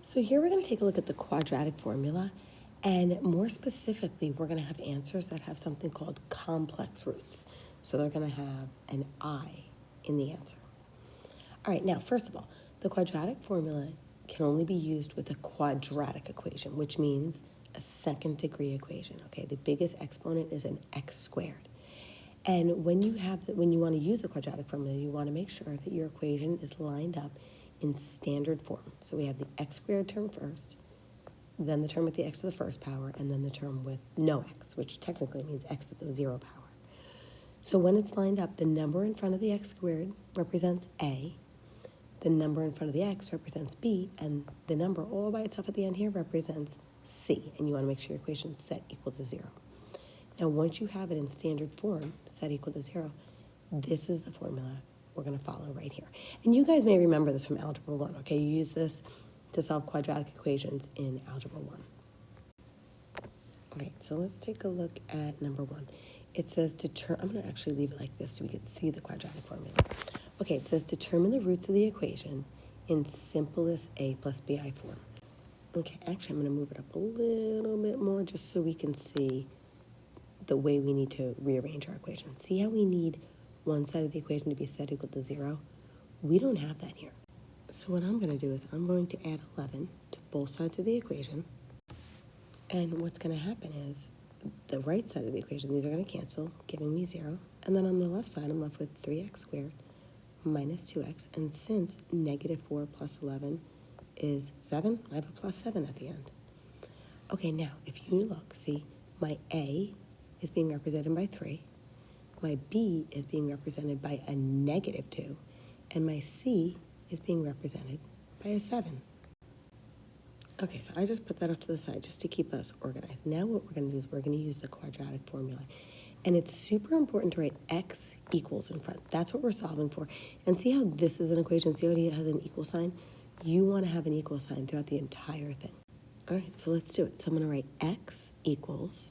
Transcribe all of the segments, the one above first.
So here we're going to take a look at the quadratic formula, and more specifically, we're going to have answers that have something called complex roots. So they're going to have an I in the answer. All right, now, first of all, the quadratic formula can only be used with a quadratic equation, which means a second degree equation, okay? The biggest exponent is an x squared. And when you want to use the quadratic formula, you want to make sure that your equation is lined up in standard form. So we have the x squared term first, then the term with the x to the first power, and then the term with no x, which technically means x to the 0 power. So when it's lined up, the number in front of the x squared represents a, the number in front of the x represents b, and the number all by itself at the end here represents c, and you want to make sure your equation is set equal to 0. Now once you have it in standard form, set equal to 0, this is the formula we're going to follow right here. And you guys may remember this from Algebra 1, okay? You use this to solve quadratic equations in Algebra 1. All right, so let's take a look at number 1. It says, I'm going to actually leave it like this so we can see the quadratic formula. Okay, it says determine the roots of the equation in simplest a plus bi form. Okay, actually I'm going to move it up a little bit more just so we can see the way we need to rearrange our equation. See how we need one side of the equation to be set equal to 0? We don't have that here. So what I'm going to do is I'm going to add 11 to both sides of the equation. And what's going to happen is the right side of the equation, these are going to cancel, giving me 0. And then on the left side, I'm left with 3x squared minus 2x. And since negative 4 plus 11 is 7, I have a plus 7 at the end. Okay, now if you look, see, my a is being represented by 3. My b is being represented by a negative 2. And my c is being represented by a 7. Okay, so I just put that off to the side just to keep us organized. Now what we're going to do is we're going to use the quadratic formula. And it's super important to write x equals in front. That's what we're solving for. And see how this is an equation? See how it has an equal sign? You want to have an equal sign throughout the entire thing. All right, so let's do it. So I'm going to write x equals.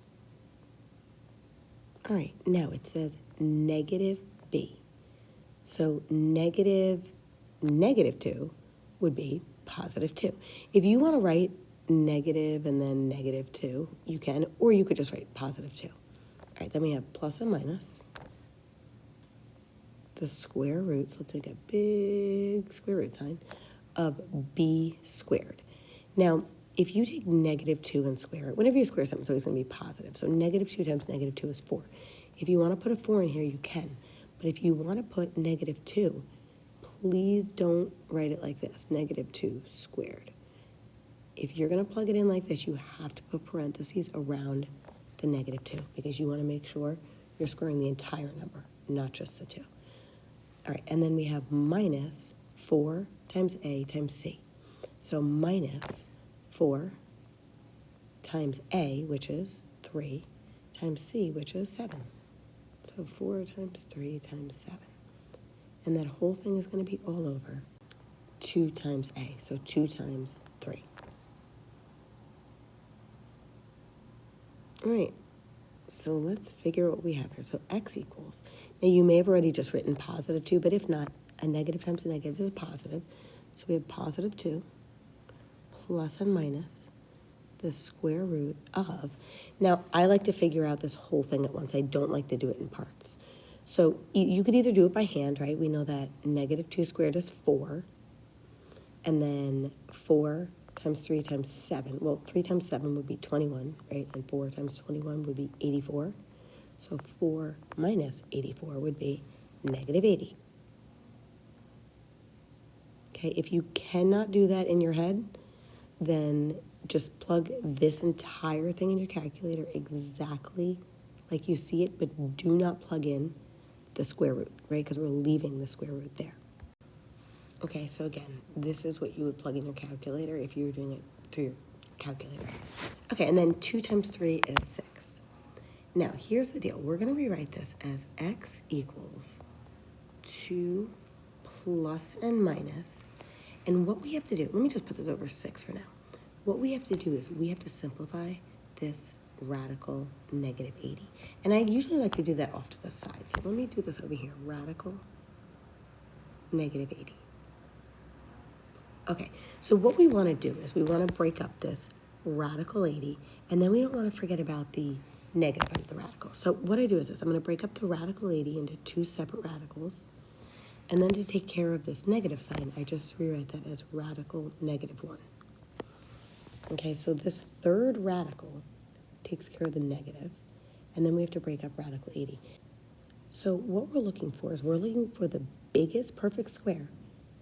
All right, now it says negative b. So negative 2 would be positive 2. If you want to write negative and then negative 2, you can, or you could just write positive 2. All right, then we have plus and minus, the square root, so let's make a big square root sign, of b squared. Now, if you take negative 2 and square it, whenever you square something, it's always going to be positive. So negative 2 times negative 2 is 4. If you want to put a 4 in here, you can. But if you want to put negative 2, please don't write it like this, negative 2 squared. If you're going to plug it in like this, you have to put parentheses around the negative 2 because you want to make sure you're squaring the entire number, not just the 2. All right, and then we have minus 4 times a times c. So minus 4 times a, which is 3, times c, which is 7. So 4 times 3 times 7. And that whole thing is going to be all over 2 times a, so 2 times 3. All right, so let's figure what we have here. So x equals, now you may have already just written positive 2, but if not, a negative times a negative is a positive. So we have positive 2 plus and minus the square root of. Now, I like to figure out this whole thing at once. I don't like to do it in parts. So you could either do it by hand, right? We know that negative 2 squared is 4. And then 4 times 3 times 7. Well, 3 times 7 would be 21, right? And 4 times 21 would be 84. So 4 minus 84 would be negative 80. Okay, if you cannot do that in your head, then just plug this entire thing in your calculator exactly like you see it, but do not plug in the square root, right? Because we're leaving the square root there. Okay, so again, this is what you would plug in your calculator if you were doing it through your calculator. Okay, and then 2 times 3 is 6. Now, here's the deal. We're going to rewrite this as x equals 2 plus and minus. And what we have to do, let me just put this over 6 for now. What we have to do is we have to simplify this radical negative 80. And I usually like to do that off to the side. So let me do this over here, radical negative 80. Okay, so what we want to do is we want to break up this radical 80, and then we don't want to forget about the negative end of the radical. So what I do is this. I'm going to break up the radical 80 into two separate radicals, and then to take care of this negative sign, I just rewrite that as radical negative 1. Okay, so this third radical takes care of the negative, and then we have to break up radical 80. So what we're looking for is we're looking for the biggest perfect square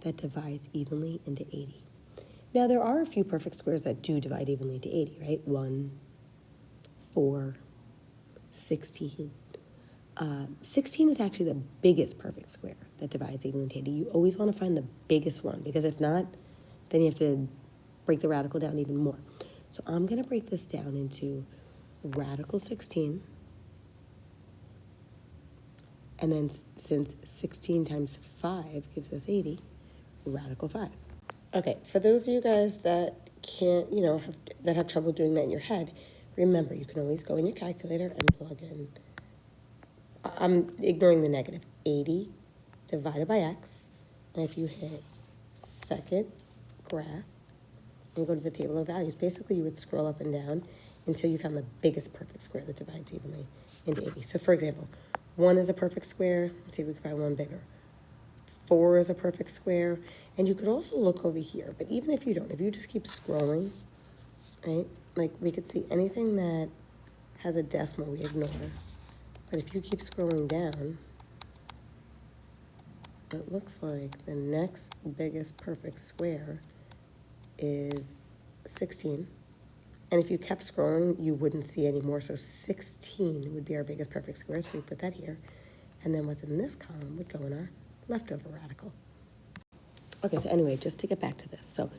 that divides evenly into 80. Now, there are a few perfect squares that do divide evenly into 80, right? 1, 4, 16. 16 is actually the biggest perfect square that divides evenly into 80. You always want to find the biggest one, because if not, then you have to break the radical down even more. So I'm going to break this down into radical 16. And then since 16 times 5 gives us 80, radical 5. Okay, for those of you guys that can't, that have trouble doing that in your head, remember, you can always go in your calculator and plug in, I'm ignoring the negative, 80 divided by x, and if you hit second graph and go to the table of values, basically you would scroll up and down until you found the biggest perfect square that divides evenly into 80. So for example, 1 is a perfect square. Let's see if we can find one bigger. 4 is a perfect square. And you could also look over here, but even if you don't, if you just keep scrolling, right, like we could see anything that has a decimal we ignore. But if you keep scrolling down, it looks like the next biggest perfect square is 16. And if you kept scrolling, you wouldn't see any more. So 16 would be our biggest perfect square, so we put that here. And then what's in this column would go in our leftover radical. Okay, so anyway, just to get back to this. So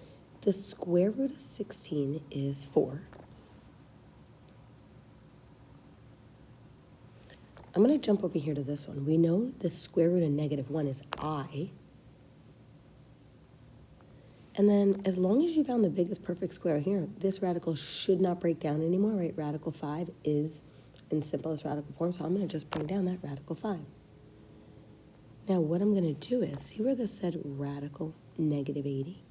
the square root of 16 is 4. I'm going to jump over here to this one. We know the square root of negative 1 is I. And then as long as you found the biggest perfect square here, this radical should not break down anymore, right? Radical 5 is in simplest radical form, so I'm going to just bring down that radical 5. Now what I'm going to do is, see where this said radical negative 80?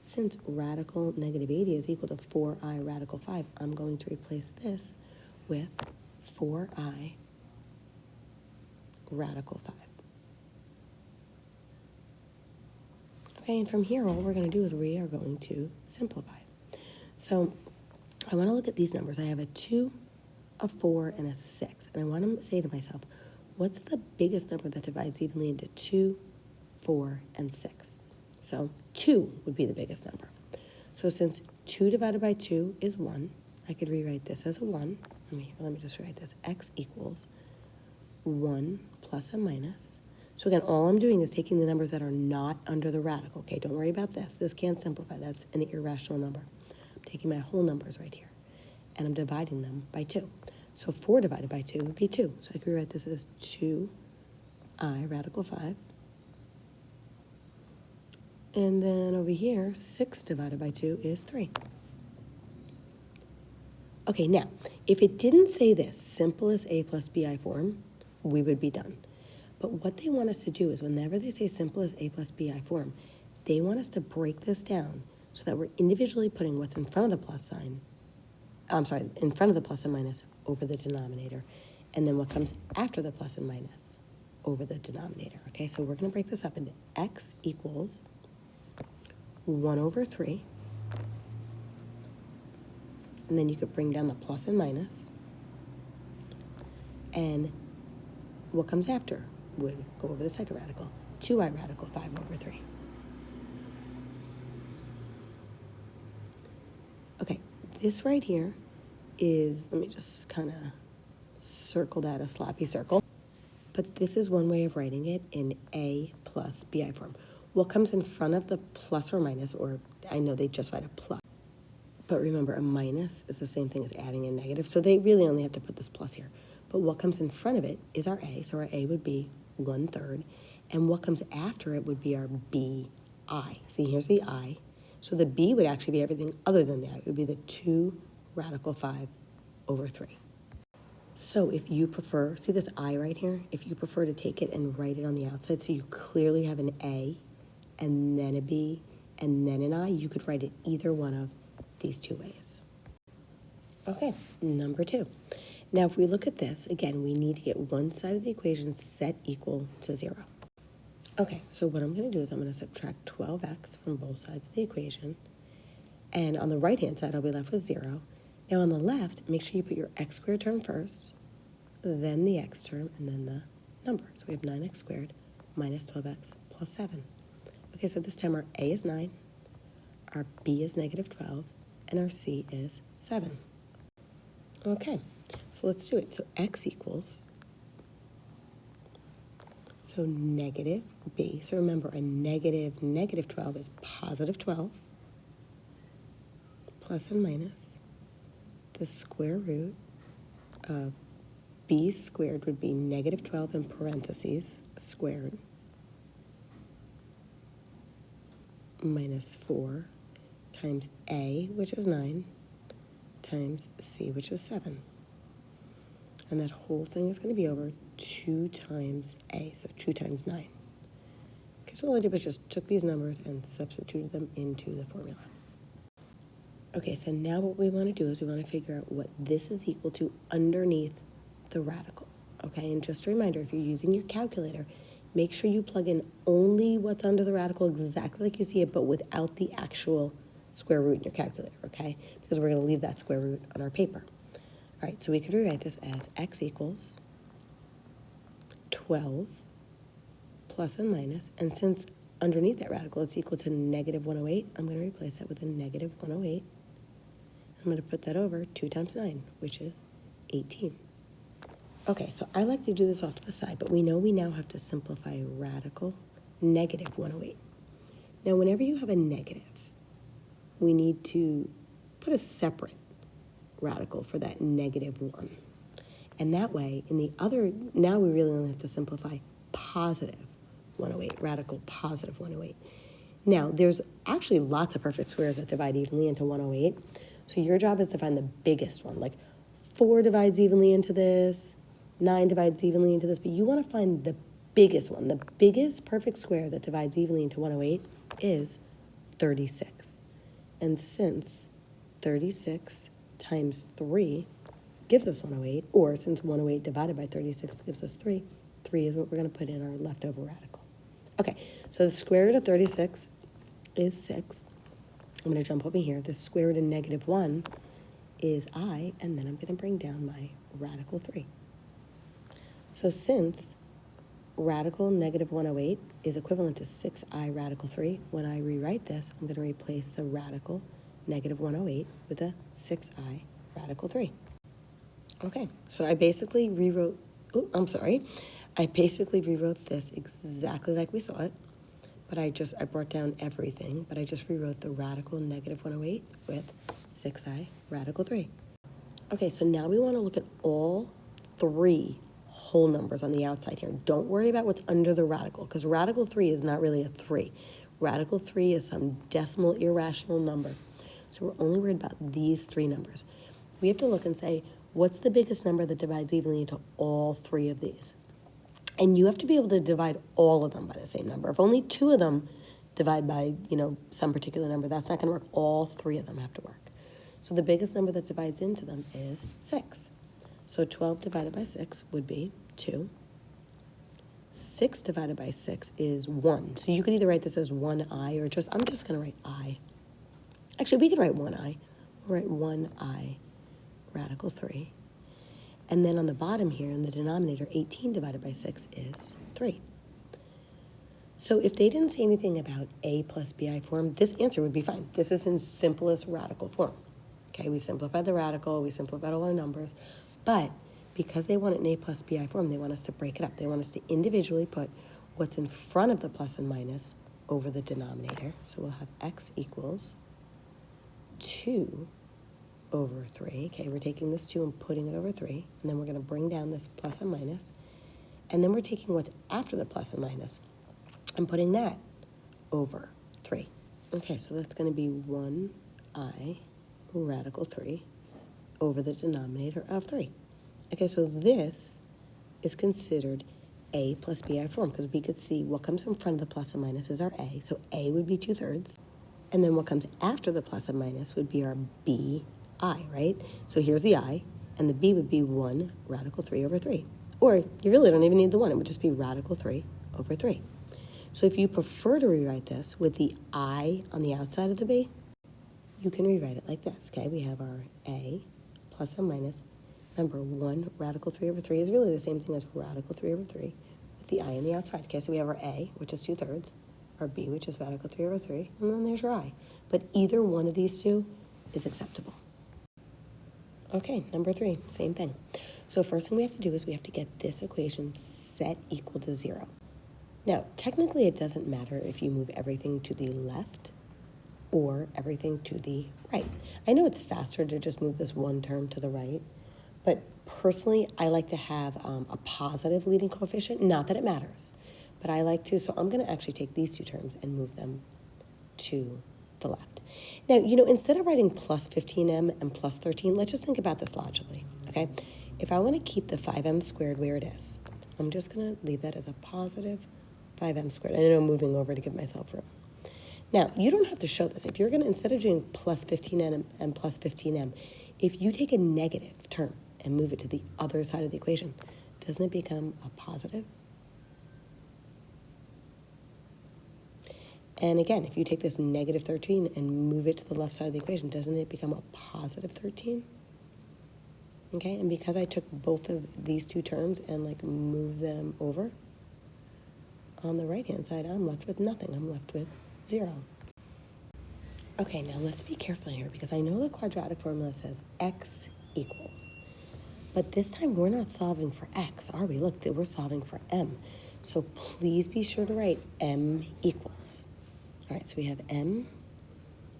Since radical negative 80 is equal to 4i radical 5, I'm going to replace this with 4i radical 5. Okay, and from here, all we're going to do is we are going to simplify. So I want to look at these numbers. I have a 2, a 4, and a 6. And I want to say to myself, what's the biggest number that divides evenly into 2, 4, and 6? So 2 would be the biggest number. So since 2 divided by 2 is 1, I could rewrite this as a 1. Let me just write this. X equals 1 plus a minus. So again, all I'm doing is taking the numbers that are not under the radical. Okay, don't worry about this. This can't simplify. That's an irrational number. I'm taking my whole numbers right here, and I'm dividing them by 2. So 4 divided by 2 would be 2. So I could rewrite this as 2i radical 5. And then over here, 6 divided by 2 is 3. Okay, now, if it didn't say this, simplest a plus bi form, we would be done. But what they want us to do is whenever they say simplest a plus bi form, they want us to break this down so that we're individually putting what's in front of the plus sign, in front of the plus and minus over the denominator, and then what comes after the plus and minus over the denominator. Okay, so we're going to break this up into x equals 1 over 3, and then you could bring down the plus and minus, and what comes after would go over the second radical, 2i radical 5 over 3. Okay, this right here is, let me just kind of circle that a sloppy circle, but this is one way of writing it in a plus bi form. What comes in front of the plus or minus, or I know they just write a plus, but remember a minus is the same thing as adding a negative, so they really only have to put this plus here. But what comes in front of it is our a, so our a would be 1/3, and what comes after it would be our bi. See, here's the I, so the b would actually be everything other than that. It would be the 2 radical 5 over 3. So if you prefer, see this I right here? If you prefer to take it and write it on the outside so you clearly have an A and then a B and then an I, you could write it either one of these two ways. Okay, number 2. Now, if we look at this, again, we need to get one side of the equation set equal to 0. Okay, so what I'm going to do is I'm going to subtract 12x from both sides of the equation. And on the right-hand side, I'll be left with 0. Now, on the left, make sure you put your x squared term first, then the x term, and then the number. So we have 9x squared minus 12x plus 7. Okay, so this time our a is 9, our b is negative 12, and our c is 7. Okay, so let's do it. So x equals, so negative b. So remember, a negative 12 is positive 12, plus and minus the square root of b squared would be negative 12 in parentheses squared minus 4 times a, which is 9, times c, which is 7. And that whole thing is going to be over 2 times a, so 2 times 9. Okay, so all I did was just took these numbers and substituted them into the formula. Okay, so now what we want to do is we want to figure out what this is equal to underneath the radical. Okay, and just a reminder, if you're using your calculator, make sure you plug in only what's under the radical exactly like you see it, but without the actual square root in your calculator, okay? Because we're going to leave that square root on our paper. All right, so we could rewrite this as x equals 12 plus and minus, and since underneath that radical it's equal to negative 108, I'm going to replace that with a negative 108. I'm going to put that over 2 times 9, which is 18. Okay, so I like to do this off to the side, but we know we now have to simplify radical negative 108. Now, whenever you have a negative, we need to put a separate radical for that negative 1. And that way, in the other, now we really only have to simplify positive 108, radical positive 108. Now, there's actually lots of perfect squares that divide evenly into 108. So your job is to find the biggest one, like 4 divides evenly into this, 9 divides evenly into this, but you want to find the biggest one. The biggest perfect square that divides evenly into 108 is 36. And since 36 times 3 gives us 108, or since 108 divided by 36 gives us 3, 3 is what we're going to put in our leftover radical. Okay, so the square root of 36 is 6. I'm going to jump over here. The square root of negative 1 is I, and then I'm going to bring down my radical 3. So since radical negative 108 is equivalent to 6i radical 3, when I rewrite this, I'm going to replace the radical negative 108 with a 6i radical 3. Okay, so I basically rewrote, I basically rewrote this exactly like we saw it, but I brought down everything, but I just rewrote the radical negative 108 with 6i radical 3. Okay, so now we want to look at all 3 whole numbers on the outside here. Don't worry about what's under the radical, because radical 3 is not really a 3. Radical 3 is some decimal irrational number. So we're only worried about these 3 numbers. We have to look and say, what's the biggest number that divides evenly into all 3 of these? And you have to be able to divide all of them by the same number. If only 2 of them divide by, some particular number, that's not going to work. All 3 of them have to work. So the biggest number that divides into them is 6. So 12 divided by 6 would be 2. 6 divided by 6 is 1. So you could either write this as 1i or I'm just going to write I. Actually, we could write 1i. We'll write 1i radical 3. And then on the bottom here, in the denominator, 18 divided by 6 is 3. So if they didn't say anything about a plus bi form, this answer would be fine. This is in simplest radical form. Okay, we simplified the radical, we simplified all our numbers, but because they want it in a plus bi form, they want us to break it up. They want us to individually put what's in front of the plus and minus over the denominator. So we'll have x equals 2 over 3. Okay, we're taking this 2 and putting it over 3, and then we're going to bring down this plus and minus, and then we're taking what's after the plus and minus and putting that over 3. Okay, so that's going to be 1i radical 3 over the denominator of 3. Okay, so this is considered a plus bi form because we could see what comes in front of the plus and minus is our a, so a would be 2/3. And then what comes after the plus and minus would be our bi, right? So here's the I, and the b would be 1 radical 3 over 3. Or you really don't even need the 1. It would just be radical 3 over 3. So if you prefer to rewrite this with the I on the outside of the b, you can rewrite it like this, okay? We have our a plus and minus. Remember, 1 radical 3 over 3 is really the same thing as radical 3 over 3 with the I on the outside. Okay, so we have our a, which is 2/3, our b, which is radical 3 over 3, and then there's your I. But either one of these two is acceptable. Okay, number 3, same thing. So first thing we have to do is we have to get this equation set equal to 0. Now, technically it doesn't matter if you move everything to the left or everything to the right. I know it's faster to just move this one term to the right, but personally I like to have a positive leading coefficient. Not that it matters, but I like to, so I'm going to actually take these two terms and move them to the left. Now, instead of writing plus 15m and plus 13, let's just think about this logically, okay? If I want to keep the 5m squared where it is, I'm just going to leave that as a positive 5m squared. I know I'm moving over to give myself room. Now, you don't have to show this. If you're going to, instead of doing plus 15m and plus 15m, if you take a negative term and move it to the other side of the equation, doesn't it become a positive? And again, if you take this negative 13 and move it to the left side of the equation, doesn't it become a positive 13? Okay, and because I took both of these two terms and move them over, on the right-hand side, I'm left with nothing. I'm left with 0. Okay, now let's be careful here because I know the quadratic formula says x equals. But this time we're not solving for x, are we? Look, we're solving for m. So please be sure to write m equals. All right, so we have m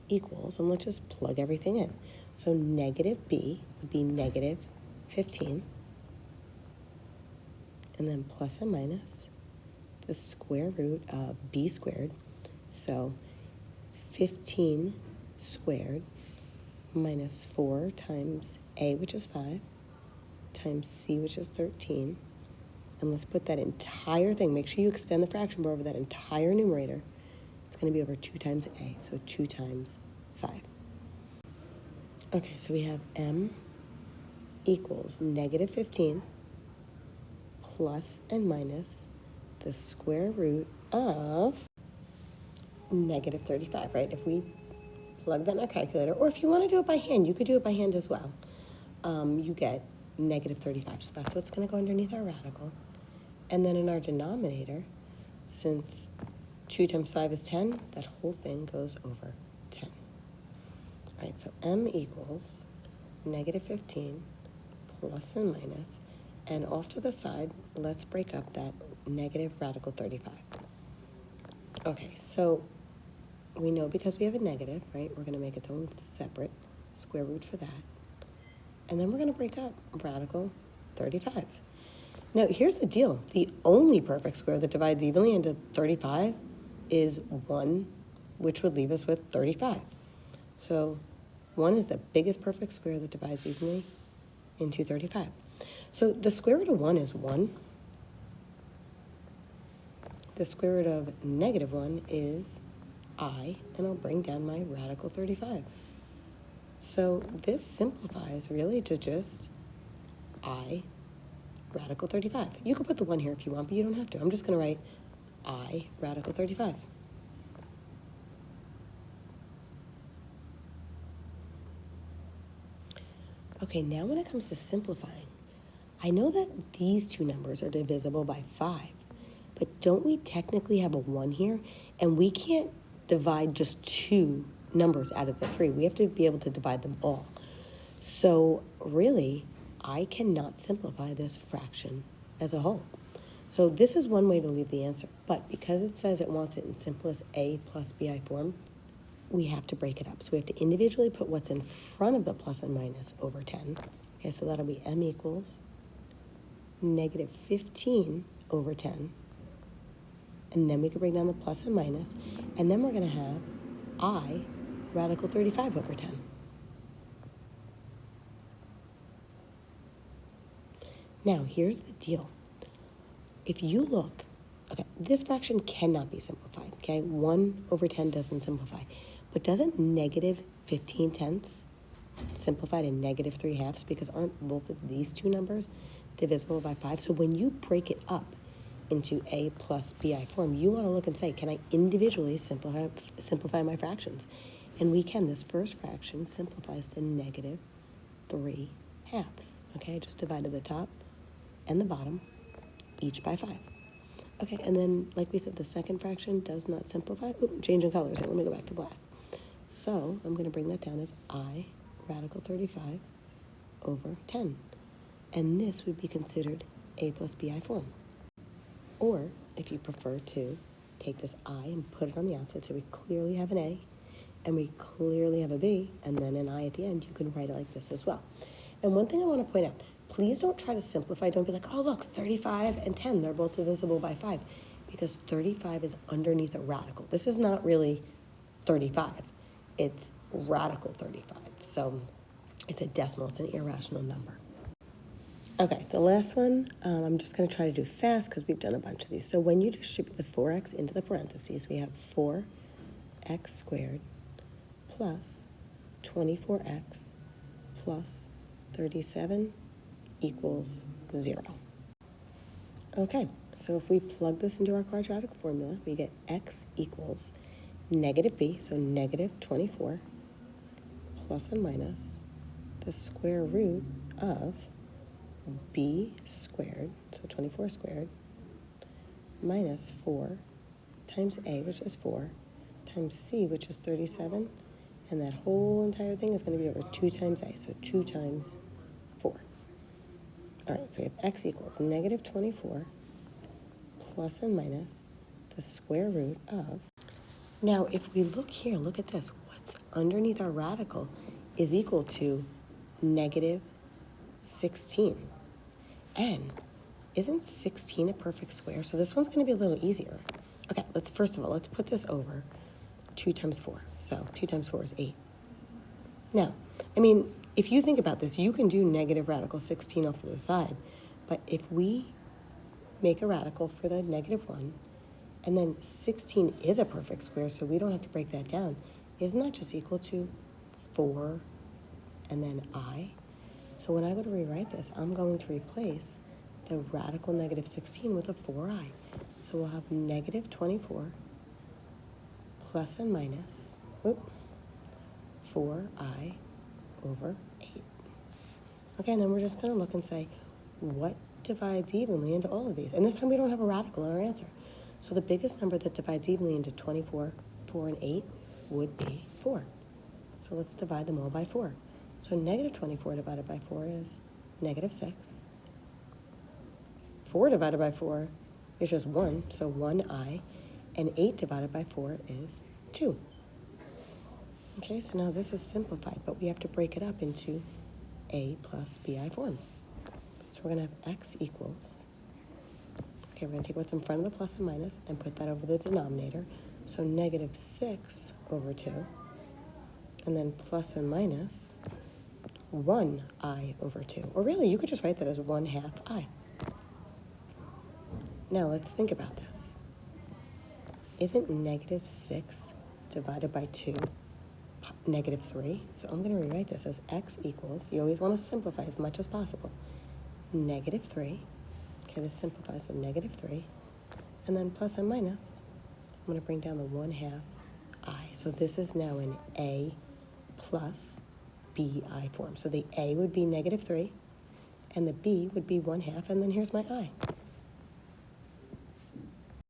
equals, and let's just plug everything in. So negative b would be negative 15, and then plus and minus the square root of b squared. So 15 squared minus 4 times a, which is 5, times c, which is 13. And let's put that entire thing, make sure you extend the fraction bar over that entire numerator. It's going to be over 2 times a, so 2 times 5. Okay, so we have m equals negative 15 plus and minus the square root of negative 35, right? If we plug that in our calculator, or if you want to do it by hand, you could do it by hand as well. You get negative 35, so that's what's going to go underneath our radical. And then in our denominator, since 2 times 5 is 10, that whole thing goes over 10. All right, so m equals negative 15 plus and minus, and off to the side, let's break up that negative radical 35. Okay, so we know because we have a negative, right, we're going to make its own separate square root for that. And then we're going to break up radical 35. Now, here's the deal. The only perfect square that divides evenly into 35 is 1, which would leave us with 35. So 1 is the biggest perfect square that divides evenly into 35. So the square root of 1 is 1. The square root of negative 1 is I, and I'll bring down my radical 35. So this simplifies really to just I radical 35. You could put the 1 here if you want, but you don't have to. I'm just going to write I radical 35. Okay, now when it comes to simplifying, I know that these two numbers are divisible by 5, but don't we technically have a 1 here? And we can't divide just 2 numbers out of the 3. We have to be able to divide them all. So really, I cannot simplify this fraction as a whole. So this is one way to leave the answer, but because it says it wants it in simplest a plus bi form, we have to break it up. So we have to individually put what's in front of the plus and minus over 10. Okay, so that'll be m equals negative 15 over 10. And then we can bring down the plus and minus, and then we're going to have I radical 35 over 10. Now, here's the deal. If you look, okay, this fraction cannot be simplified, okay? 1 over 10 doesn't simplify. But doesn't negative 15 tenths simplify to negative 3 halves? Because aren't both of these two numbers divisible by 5? So when you break it up into a plus bi form, you want to look and say, can I individually simplify my fractions? And we can. This first fraction simplifies to negative 3 halves. Okay, I just divided the top and the bottom each by 5. Okay, and then, like we said, the second fraction does not simplify. Ooh, changing colors here. Let me go back to black. So I'm going to bring that down as I radical 35 over 10. And this would be considered a plus bi form. Or, if you prefer to, take this I and put it on the outside so we clearly have an A, and we clearly have a B, and then an I at the end, you can write it like this as well. And one thing I want to point out, please don't try to simplify. Don't be like, oh, look, 35 and 10, they're both divisible by 5, because 35 is underneath a radical. This is not really 35. It's radical 35. So it's a decimal. It's an irrational number. Okay, the last one, I'm just going to try to do fast because we've done a bunch of these. So when you distribute the 4x into the parentheses, we have 4x squared plus 24x plus 37 equals 0. Okay, so if we plug this into our quadratic formula, we get x equals negative b, so negative 24, plus and minus the square root of b squared, so 24 squared, minus 4 times a, which is 4, times c, which is 37, and that whole entire thing is going to be over 2 times a, so 2 times 4. All right, so we have x equals negative 24 plus and minus the square root of. Now, if we look here, look at this. What's underneath our radical is equal to negative 16. And isn't 16 a perfect square? So this one's going to be a little easier. Okay, first of all, let's put this over 2 times 4. So 2 times 4 is 8. Now, I mean, if you think about this, you can do negative radical 16 off to the side. But if we make a radical for the negative 1, and then 16 is a perfect square, so we don't have to break that down, isn't that just equal to 4 and then I? So when I go to rewrite this, I'm going to replace the radical negative 16 with a 4i. So we'll have negative 24 plus and minus 4i over 8. Okay, and then we're just going to look and say, what divides evenly into all of these? And this time we don't have a radical in our answer. So the biggest number that divides evenly into 24, 4, and 8 would be 4. So let's divide them all by 4. So negative 24 divided by 4 is negative 6. 4 divided by 4 is just 1, so 1i. And 8 divided by 4 is 2. Okay, so now this is simplified, but we have to break it up into a plus bi form. So we're going to have x equals, okay, we're going to take what's in front of the plus and minus and put that over the denominator. So negative 6 over 2, and then plus and minus 1i over 2. Or really, you could just write that as 1/2 I. Now let's think about this. Isn't negative 6 divided by 2 negative 3? So I'm going to rewrite this as x equals, you always want to simplify as much as possible, negative 3. Okay, this simplifies to negative 3. And then plus and minus, I'm going to bring down the 1/2 I. So this is now an a plus bi form. So the a would be negative 3, and the b would be 1/2, and then here's my I.